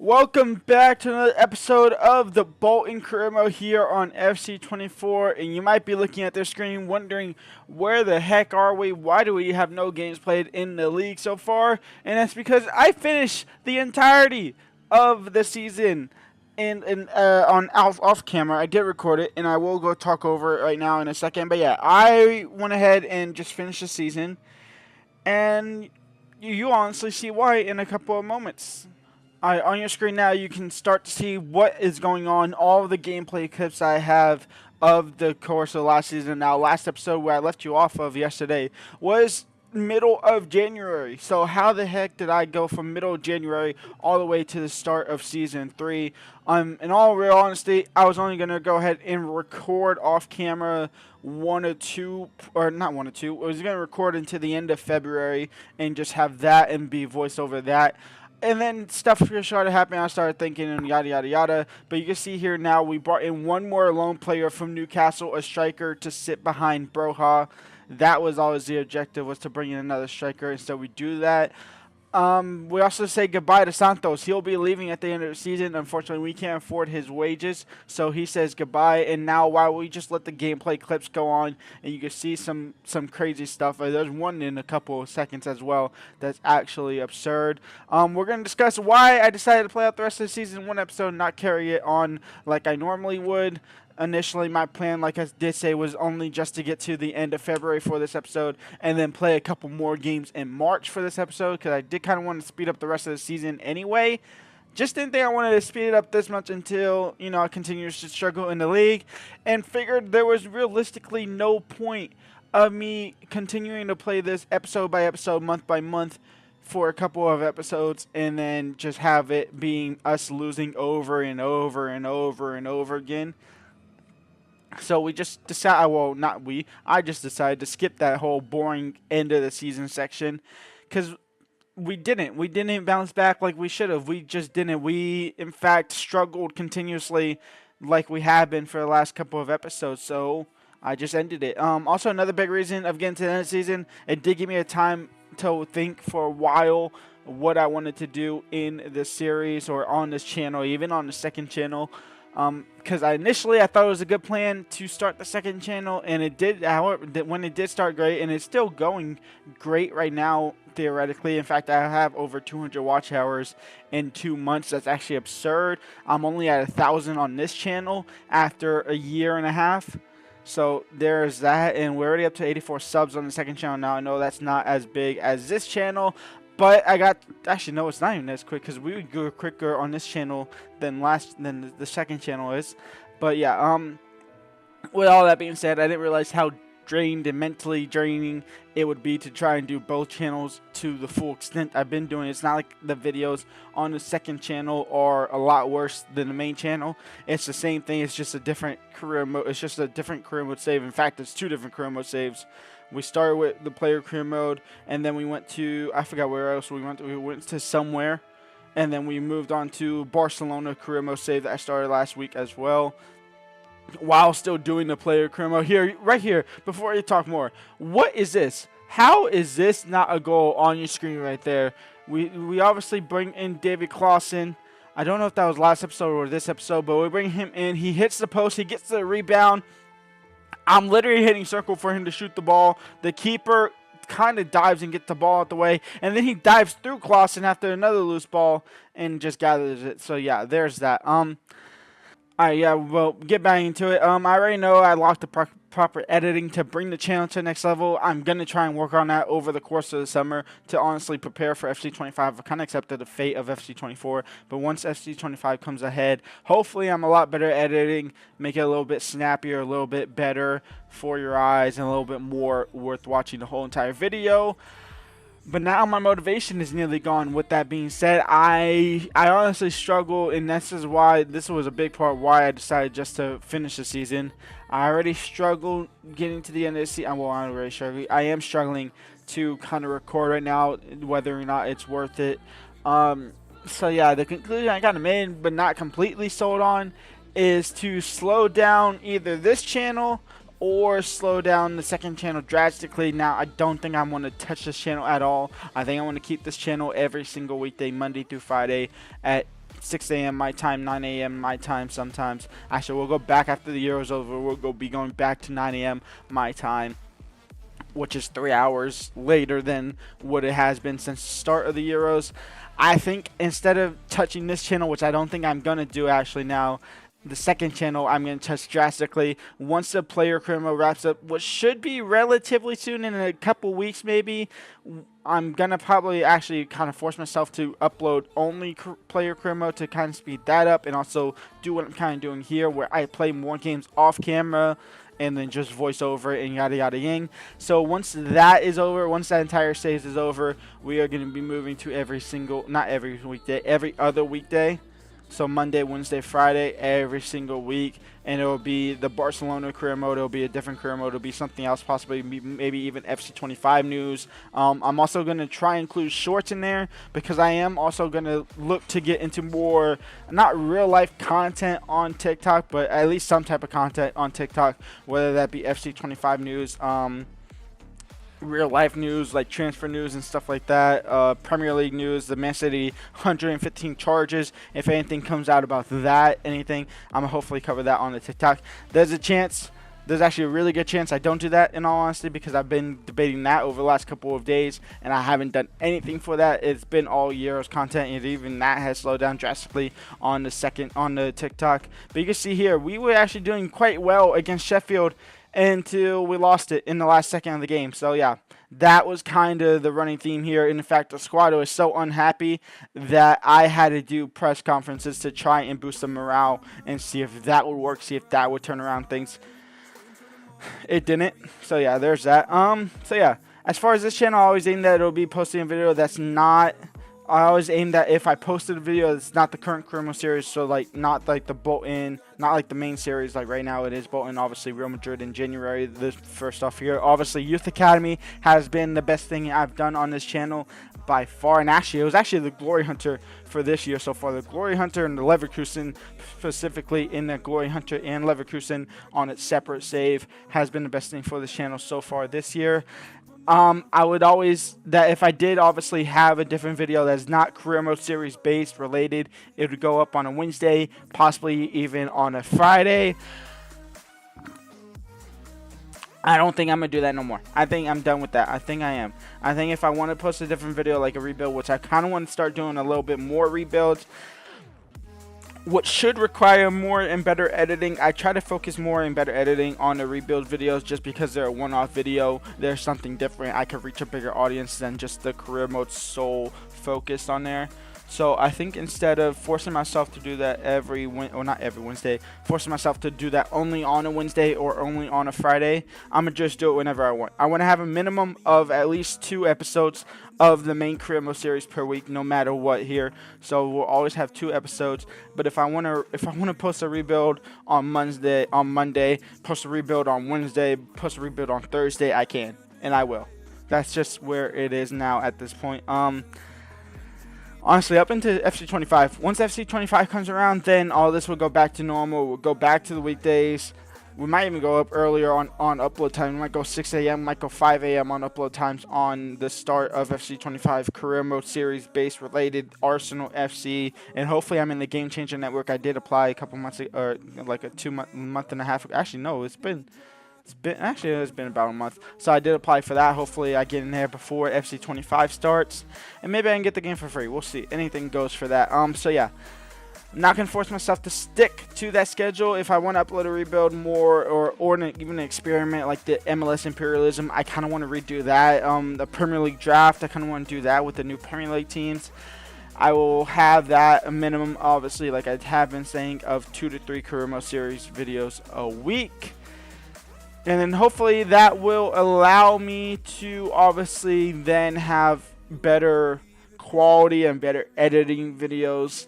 Welcome back to another episode of the Bolton Career Mode here on FC24, and you might be looking at their screen wondering where the heck are we? Why do we have no games played in the league so far? And that's because I finished the entirety of the season on off camera. I did record it, and I will go talk over it right now in a second. But yeah, I went ahead and just finished the season, and you honestly see why in a couple of moments. On your screen now, you can start to see what is going on, all of the gameplay clips I have of the course of the last season. Now, last episode where I left you off of yesterday was middle of January. So how the heck did I go from middle of January all the way to the start of season 3? In all real honesty, I was only going to go ahead and record off camera one or two, or not one or two. I was going to record until the end of February and just have that and be voiced over that. And then stuff started happening. I started thinking and yada, yada, yada. But you can see here now we brought in one more lone player from Newcastle, a striker, to sit behind Broha. That was always the objective, was to bring in another striker. And so we do that. We also say goodbye to Santos. He'll be leaving at the end of the season. Unfortunately, we can't afford his wages, so he says goodbye. And now, while we just let the gameplay clips go on, and you can see some crazy stuff. There's one in a couple of seconds as well that's actually absurd. We're going to discuss why I decided to play out the rest of the season in one episode, not carry it on like I normally would. Initially, my plan, like I did say, was only just to get to the end of February for this episode and then play a couple more games in March for this episode, because I did kind of want to speed up the rest of the season anyway. Just didn't think I wanted to speed it up this much until, I continue to struggle in the league, and figured there was realistically no point of me continuing to play this episode by episode, month by month, for a couple of episodes, and then just have it being us losing over and over and over and over again. So we just decided, well, not we, I just decided to skip that whole boring end of the season section, because we didn't bounce back like we should have. We just didn't. We, in fact, struggled continuously like we have been for the last couple of episodes, so I just ended it. Also, another big reason of getting to the end of the season, it did give me a time to think for a while what I wanted to do in this series or on this channel, even on the second channel. Because initially I thought it was a good plan to start the second channel, and it did. However, when it did start great, and it's still going great right now, theoretically. In fact, I have over 200 watch hours in 2 months. That's actually absurd. I'm only at 1,000 on this channel after a year and a half. So there's that, and we're already up to 84 subs on the second channel now. I know that's not as big as this channel, but I got, actually no, it's not even as quick, because we would go quicker on this channel than the second channel is. But yeah, with all that being said, I didn't realize how drained and mentally draining it would be to try and do both channels to the full extent I've been doing. It's not like the videos on the second channel are a lot worse than the main channel. It's the same thing. It's just a different career mode. It's just a different career mode save. In fact, it's 2 different career mode saves. We started with the player career mode, and then we went to, I forgot where else we went to. We went to somewhere, and then we moved on to Barcelona career mode save that I started last week as well, while still doing the player career mode. Here, right here, before you talk more, what is this? How is this not a goal on your screen right there? We obviously bring in David Clausen. I don't know if that was last episode or this episode, but we bring him in. He hits the post. He gets the rebound. I'm literally hitting circle for him to shoot the ball. The keeper kind of dives and gets the ball out the way, and then he dives through Clausen after another loose ball and just gathers it. So yeah, there's that. Yeah, well, get back into it. I already know I locked the proper editing to bring the channel to the next level. I'm going to try and work on that over the course of the summer to honestly prepare for FC25. I've kind of accepted the fate of FC24, but once FC25 comes ahead, hopefully I'm a lot better at editing, make it a little bit snappier, a little bit better for your eyes, and a little bit more worth watching the whole entire video. But now my motivation is nearly gone. With that being said, I honestly struggle, and this is why this was a big part why I decided just to finish the season. I already struggled getting to the end of the season. Well, I'm already struggling. I am struggling to kind of record right now, whether or not it's worth it. So yeah, the conclusion I kind of made, but not completely sold on, is to slow down either this channel or slow down the second channel drastically. Now, I don't think I want to touch this channel at all. I think I want to keep this channel every single weekday, Monday through Friday, at 6 a.m. my time, 9 a.m. my time sometimes. Actually, we'll go back after the Euro's over. We'll be going back to 9 a.m. my time, which is 3 hours later than what it has been since the start of the Euros. I think instead of touching this channel, which I don't think I'm going to do actually now, the second channel I'm going to touch drastically once the player career mode wraps up, which should be relatively soon, in a couple weeks maybe. I'm going to probably actually kind of force myself to upload only player career mode to kind of speed that up, and also do what I'm kind of doing here where I play more games off camera and then just voice over and yada yada yang. So once that is over, once that entire stage is over, we are going to be moving to not every weekday, every other weekday. So Monday, Wednesday, Friday, every single week, and it will be the Barcelona career mode. It will be a different career mode. It will be something else, possibly maybe even FC25 news. I'm also going to try and include shorts in there, because I am also going to look to get into more, not real life content on TikTok, but at least some type of content on TikTok, whether that be FC25 news, real life news like transfer news and stuff like that, Premier League news, the Man City 115 charges. If anything comes out about that, anything, I'm gonna hopefully cover that on the TikTok. There's actually a really good chance I don't do that, in all honesty, because I've been debating that over the last couple of days and I haven't done anything for that. It's been all Euros content, and even that has slowed down drastically on the TikTok. But you can see here, we were actually doing quite well against Sheffield until we lost it in the last second of the game. So yeah, that was kind of the running theme here. In fact, the squad was so unhappy that I had to do press conferences to try and boost the morale and see if that would work, see if that would turn around things. It didn't. So yeah, there's that. So yeah, as far as this channel, I always aim that it'll be posting a video that's not, I always aim that if I posted a video that's not the current career mode series, so like not like the Bolton, not like the main series, like right now it is Bolton, obviously Real Madrid in January, this first off here. Obviously Youth Academy has been the best thing I've done on this channel by far, and actually it was actually the Glory Hunter for this year so far. The Glory Hunter and the Leverkusen, specifically in the Glory Hunter and Leverkusen on its separate save, has been the best thing for this channel so far this year. I would always, that if I did obviously have a different video that's not career mode series based related, it would go up on a Wednesday, possibly even on a Friday. I don't think I'm going to do that no more. I think I'm done with that. I think I am. I think if I want to post a different video like a rebuild, which I kind of want to start doing a little bit more rebuilds, what should require more and better editing, I try to focus more and better editing on the rebuild videos, just because they're a one-off video. There's something different. I could reach a bigger audience than just the career mode sole focused on there. So I think instead of forcing myself to do that not every Wednesday, forcing myself to do that only on a Wednesday or only on a Friday, I'm going to just do it whenever I want. I want to have a minimum of at least 2 episodes of the main career mode series per week, no matter what here. So we'll always have 2 episodes. But if I want to post a rebuild on Monday, post a rebuild on Wednesday, post a rebuild on Thursday, I can, and I will. That's just where it is now at this point. Honestly, up into FC25. Once FC25 comes around, then all this will go back to normal. We'll go back to the weekdays. We might even go up earlier on upload time. We might go 6 a.m., might go 5 a.m. on upload times on the start of FC25 career mode series based related Arsenal FC. And hopefully I'm in the Game Changer Network. I did apply a couple months, or like a month and a half. Actually, no, it's been about a month. So I did apply for that. Hopefully I get in there before FC25 starts, and maybe I can get the game for free. We'll see. Anything goes for that. So yeah, I'm not gonna force myself to stick to that schedule. If I want to upload a rebuild more, or even an experiment like the MLS Imperialism, I kind of want to redo that. The Premier League draft, I kind of want to do that with the new Premier League teams. I will have that a minimum, obviously, like I have been saying, of 2 to 3 career mode series videos a week. And then hopefully that will allow me to obviously then have better quality and better editing videos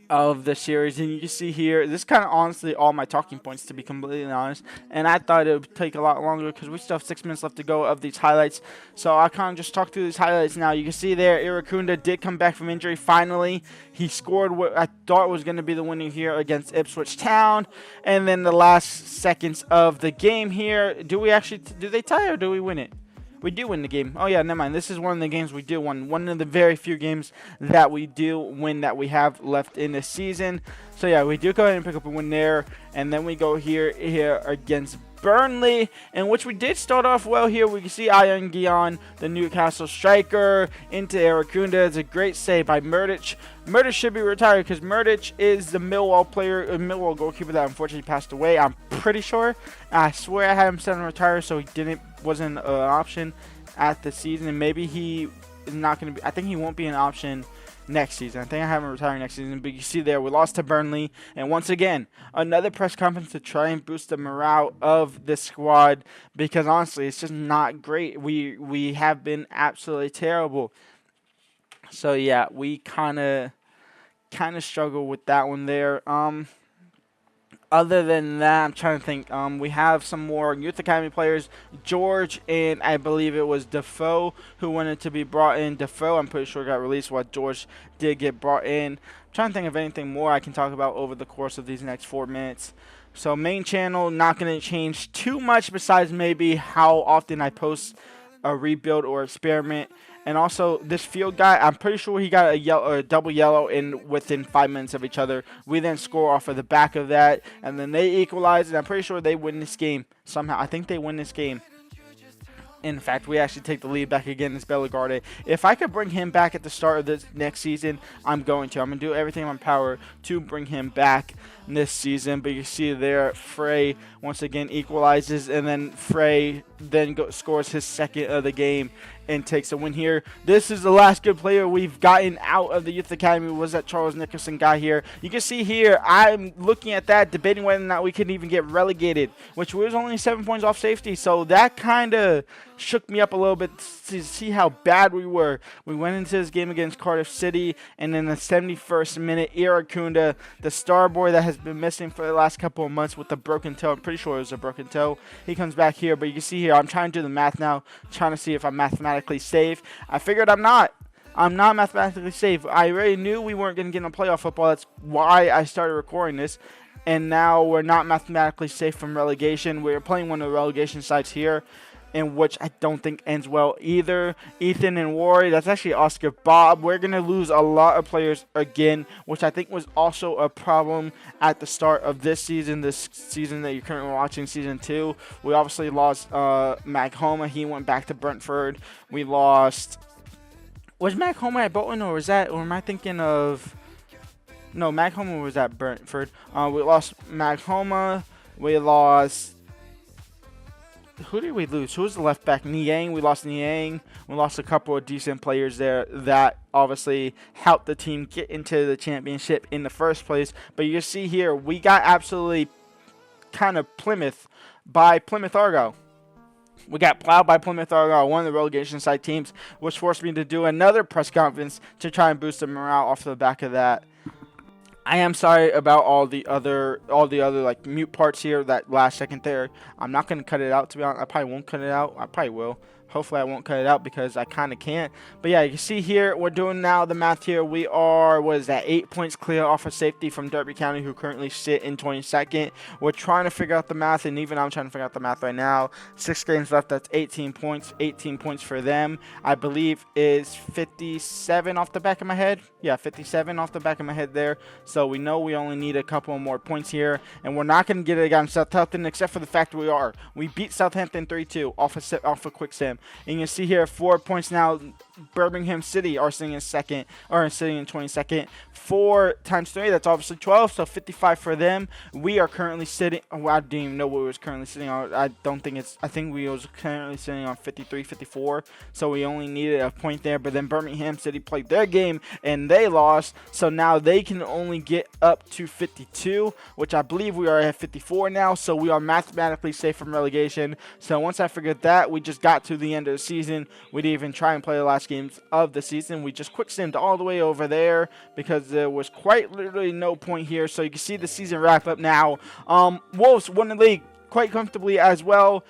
of the series. And you can see here, this is kind of honestly all my talking points, to be completely honest. And I thought it would take a lot longer because we still have 6 minutes left to go of these highlights. So I kind of just talk through these highlights now. You can see there, Irakunda did come back from injury finally. He scored what I thought was going to be the winner here against Ipswich Town. And then the last seconds of the game here, do they tie or do we win it? We do win the game. Oh, yeah, never mind. This is one of the games we do win. One of the very few games that we do win that we have left in the season. So, yeah, we do go ahead and pick up a win there. And then we go here against Burnley, in which we did start off well here. We can see Ian Guion, the Newcastle striker, into Arakunda. It's a great save by Murdic. Murdic should be retired because Murdic is the Millwall player, Millwall goalkeeper that unfortunately passed away. I'm pretty sure. I swear I had him set on retire, so he wasn't an option at the season. And maybe he is not going to be. I think he won't be an option next season. I think I have him retiring next season. But you see there, we lost to Burnley. And once again, another press conference to try and boost the morale of this squad. Because honestly, it's just not great. We have been absolutely terrible. So yeah, we kind of struggle with that one there. Other than that, I'm trying to think. We have some more Youth Academy players. George and I believe it was Defoe who wanted to be brought in. Defoe, I'm pretty sure, got released while George did get brought in. I'm trying to think of anything more I can talk about over the course of these next 4 minutes. So main channel, not going to change too much besides maybe how often I post a rebuild or experiment. And also, this field guy, I'm pretty sure he got a double yellow in within 5 minutes of each other. We then score off of the back of that, and then they equalize, and I'm pretty sure they win this game somehow. I think they win this game. In fact, we actually take the lead back again against Bellegarde. If I could bring him back at the start of this next season, I'm going to. I'm going to do everything in my power to bring him back this season. But you see there, Frey once again equalizes, and then Frey then scores his second of the game and takes a win here. This is the last good player we've gotten out of the Youth Academy, was that Charles Nicholson guy here. You can see here, I'm looking at that, debating whether or not we could even get relegated, which was only 7 points off safety. So that kind of shook me up a little bit to see how bad we were. We went into this game against Cardiff City, and in the 71st minute, Irakunda, the star boy that has been missing for the last couple of months with the broken toe, I'm pretty sure it was a broken toe, he comes back here. But you can see here, I'm trying to do the math now, trying to see if I'm mathematically safe. I figured I'm not. I'm not mathematically safe. I already knew we weren't going to get in playoff football. That's why I started recording this. And now we're not mathematically safe from relegation. We're playing one of the relegation sides here, in which I don't think ends well either. Ethan and Wari, that's actually Oscar Bob. We're going to lose a lot of players again, which I think was also a problem at the start of this season that you're currently watching, Season 2. We obviously lost Mac Homa. He went back to Brentford. We lost... Was Mac Homa at Bolton, or am I thinking of... No, Mac Homa was at Brentford. We lost Mac Homa. We lost... Who did we lose? Who was the left back? Niang. We lost Niang. We lost a couple of decent players there that obviously helped the team get into the championship in the first place. But you see here, we got absolutely kind of Plymouth by Plymouth Argyle. We got plowed by Plymouth Argyle, one of the relegation side teams, which forced me to do another press conference to try and boost the morale off the back of that. I am sorry about all the other like mute parts here, that last second there. I'm not going to cut it out, to be honest. I probably won't cut it out. I probably will. Hopefully I won't cut it out because I kind of can't. But yeah, you can see here, we're doing now the math here. We are, 8 points clear off of safety from Derby County, who currently sit in 22nd. We're trying to figure out the math, and even I'm trying to figure out the math right now. 6 games left, that's 18 points. 18 points for them, I believe, is 57 off the back of my head. Yeah, 57 off the back of my head there. So we know we only need a couple more points here, and we're not going to get it against Southampton, except for the fact we are. We beat Southampton 3-2 off a quick sim. And you see here, 4 points now. Birmingham City are sitting in second, or sitting in 22nd. 4 times 3, that's obviously 12, so 55 for them. We are currently sitting, oh, I didn't even know what we was currently sitting on. I think we was currently sitting on 53, 54, so we only needed a point there. But then Birmingham City played their game, and they lost, so now they can only get up to 52, which I believe we are at 54 now, so we are mathematically safe from relegation. So once I figured that, we just got to the end of the season. We didn't even try and play the last games of the season. We just quick simmed all the way over there because there was quite literally no point here. So you can see the season wrap up now. Wolves won the league quite comfortably as well.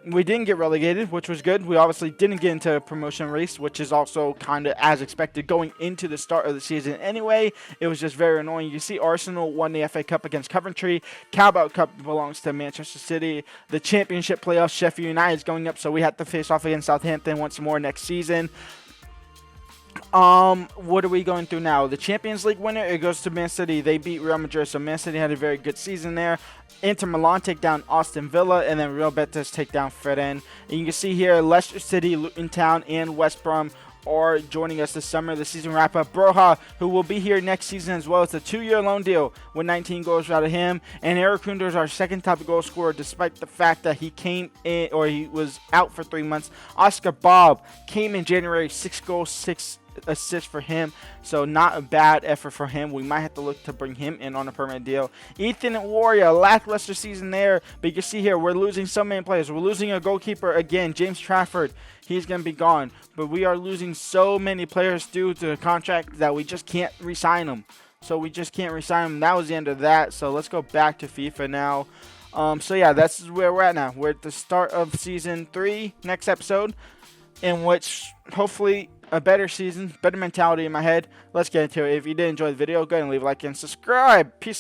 we didn't get relegated, which was good. We obviously didn't get into a promotion race, which is also kind of as expected going into the start of the season anyway. It was just very annoying. You see Arsenal won the FA Cup against Coventry. Carabao Cup belongs to Manchester City. The Championship playoffs, Sheffield United is going up, so we have to face off against Southampton once more next season. What are we going through now? The Champions League winner, it goes to Man City. They beat Real Madrid, so Man City had a very good season there. Inter Milan take down Aston Villa, and then Real Betis take down Fred. And you can see here, Leicester City, Luton Town, and West Brom are joining us this summer. The season wrap-up. Broha, who will be here next season as well. It's a 2-year loan deal with 19 goals out of him. And Eric Kunder is our second top goal scorer, despite the fact that he came in, or he was out for 3 months. Oscar Bob came in January, 6 goals, 6 assists for him, so not a bad effort for him. We might have to look to bring him in on a permanent deal. Ethan Warrior, lackluster season there, but you can see here we're losing so many players. We're losing a goalkeeper again, James Trafford. He's going to be gone, but we are losing so many players due to the contract that we just can't re-sign them. So we just can't re-sign them. That was the end of that, so let's go back to FIFA now. So yeah, that's where we're at now. We're at the start of Season 3, next episode, in which hopefully a better season, better mentality in my head. Let's get into it. If you did enjoy the video, go ahead and leave a like and subscribe. Peace.